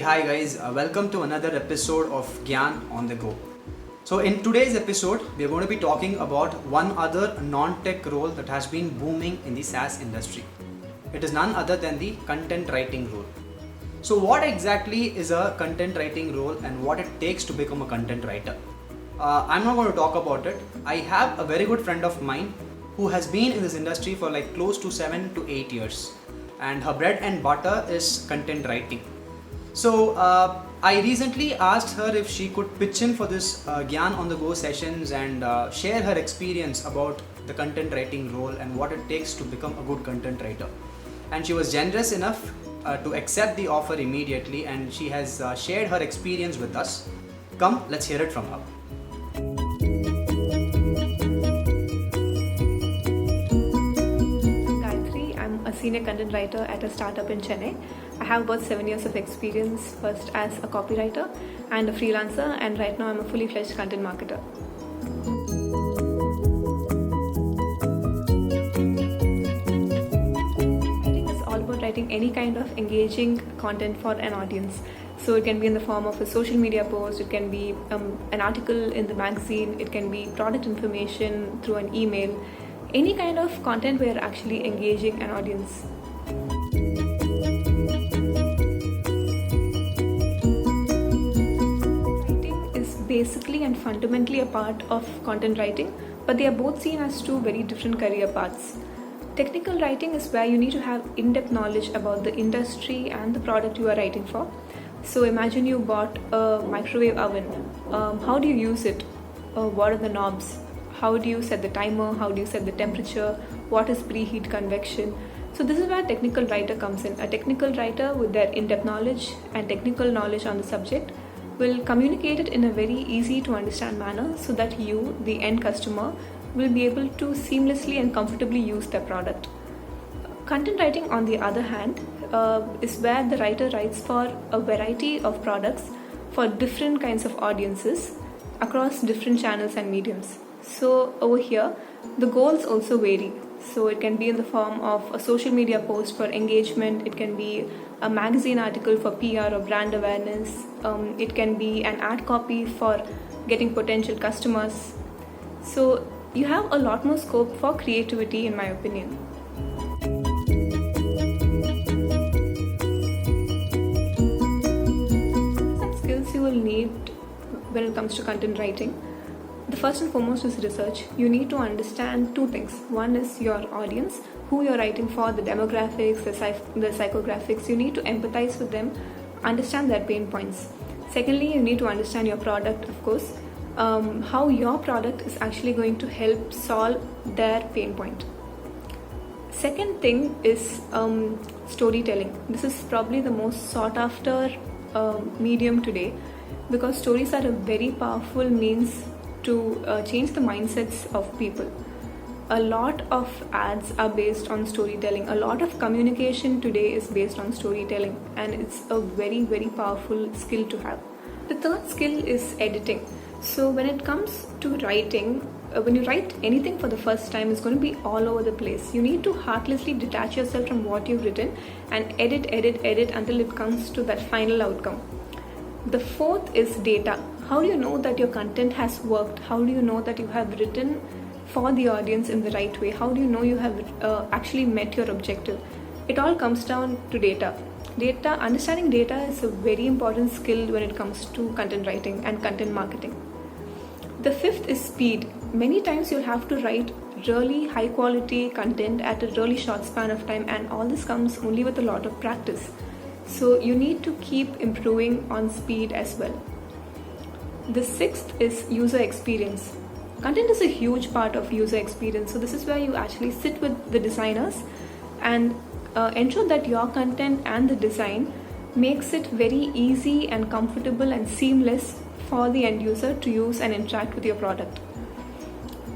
Hi guys, welcome to another episode of Gyan on the Go. So in today's episode, we are going to be talking about one other non-tech role that has been booming in the SaaS industry. It is none other than the content writing role. So what exactly is a content writing role and what it takes to become a content writer? I'm not going to talk about it. I have a very good friend of mine who has been in this industry for like close to 7 to 8 years, and her bread and butter is content writing. So I recently asked her if she could pitch in for this Gyan on the Go sessions and share her experience about the content writing role and what it takes to become a good content writer. And she was generous enough to accept the offer immediately, and she has shared her experience with us. Come, let's hear it from her. Gayatri, I'm a senior content writer at a startup in Chennai. I have about 7 years of experience, first as a copywriter and a freelancer, and right now I'm a fully fledged content marketer. Writing is all about writing any kind of engaging content for an audience. So it can be in the form of a social media post, it can be an article in the magazine, it can be product information through an email, any kind of content where you're actually engaging an audience. Basically and fundamentally a part of content writing, but they are both seen as two very different career paths. Technical writing is where you need to have in-depth knowledge about the industry and the product you are writing for. So imagine you bought a microwave oven. How do you use it? What are the knobs? How do you set the timer? How do you set the temperature? What is preheat convection? So this is where a technical writer comes in. A technical writer with their in-depth knowledge and technical knowledge on the subject will communicate it in a very easy to understand manner so that you, the end customer, will be able to seamlessly and comfortably use their product. Content writing, on the other hand, is where the writer writes for a variety of products for different kinds of audiences across different channels and mediums. So over here, the goals also vary. So it can be in the form of a social media post for engagement, it can be a magazine article for PR or brand awareness, it can be an ad copy for getting potential customers. So you have a lot more scope for creativity, in my opinion. Some skills you will need when it comes to content writing. The first and foremost is research. You need to understand two things. One is your audience, who you're writing for, the demographics, the psychographics. You need to empathize with them, understand their pain points. Secondly, you need to understand your product, of course, how your product is actually going to help solve their pain point. Second thing is storytelling. This is probably the most sought after medium today, because stories are a very powerful means to change the mindsets of people. A lot of ads are based on storytelling. A lot of communication today is based on storytelling, and it's a very, very powerful skill to have. The third skill is editing. So when it comes to writing, when you write anything for the first time, it's going to be all over the place. You need to heartlessly detach yourself from what you've written and edit until it comes to that final outcome. The fourth is data. How do you know that your content has worked? How do you know that you have written for the audience in the right way? How do you know you have actually met your objective? It all comes down to data. Understanding data is a very important skill when it comes to content writing and content marketing. The fifth is speed. Many times you'll have to write really high quality content at a really short span of time, and all this comes only with a lot of practice. So you need to keep improving on speed as well. The sixth is user experience. Content is a huge part of user experience. So this is where you actually sit with the designers and ensure that your content and the design makes it very easy and comfortable and seamless for the end user to use and interact with your product.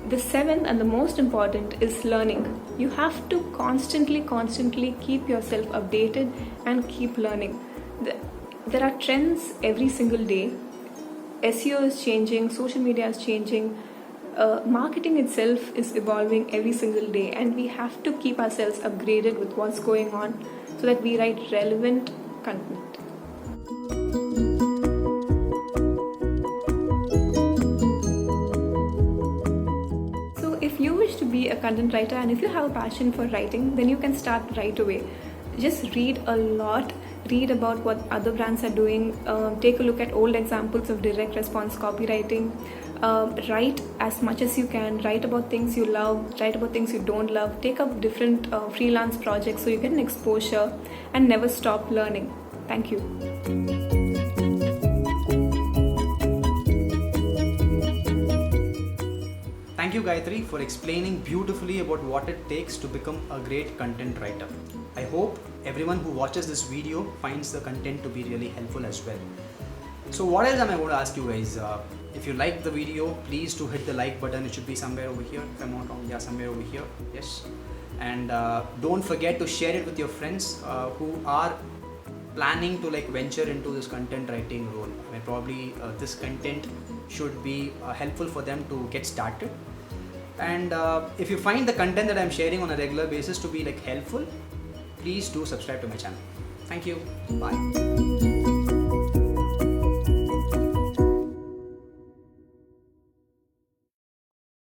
The seventh and the most important is learning. You have to constantly keep yourself updated and keep learning. There are trends every single day. SEO is changing, social media is changing, marketing itself is evolving every single day, and we have to keep ourselves upgraded with what's going on so that we write relevant content. So, if you wish to be a content writer and if you have a passion for writing, then you can start right away. Just read a lot, read about what other brands are doing, take a look at old examples of direct response copywriting, write as much as you can, write about things you love, write about things you don't love, take up different freelance projects so you get an exposure and never stop learning. Thank you. Thank you, Gayatri, for explaining beautifully about what it takes to become a great content writer. I hope everyone who watches this video finds the content to be really helpful as well. So what else am I going to ask you guys? If you like the video, please do hit the like button. It should be somewhere over here, if I'm not wrong. Yeah, somewhere over here. Yes. And don't forget to share it with your friends who are planning to venture into this content writing role. I mean, probably this content should be helpful for them to get started. And if you find the content that I'm sharing on a regular basis to be helpful, please do subscribe to my channel. Thank you. Bye.